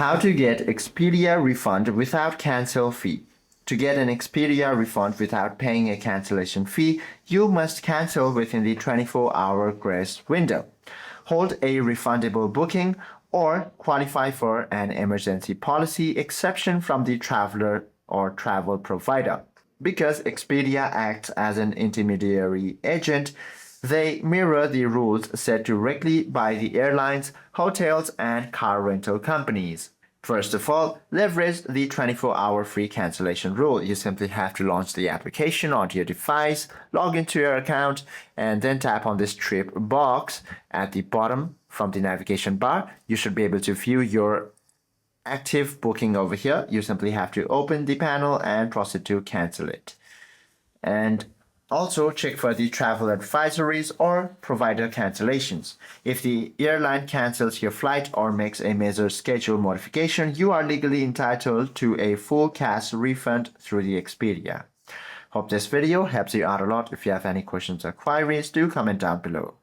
How to get Expedia refund without cancel fee. To get an Expedia refund without paying a cancellation fee, you must cancel within the 24-hour grace window, hold a refundable booking, or qualify for an emergency policy exception from the traveler or travel provider. Because Expedia acts as an intermediary agent, they mirror the rules set directly by the airlines, hotels, and car rental companies. First of all, leverage the 24-hour free cancellation rule. You simply have to launch the application onto your device, log into your account, and then tap on this trip box at the bottom from the navigation bar. You should be able to view your active booking over here. You simply have to open the panel and proceed to cancel it. And also check for the travel advisories or provider cancellations. If the airline cancels your flight or makes a major schedule modification, you are legally entitled to a full cash refund through the Expedia. Hope this video helps you out a lot. If you have any questions or queries, do comment down below.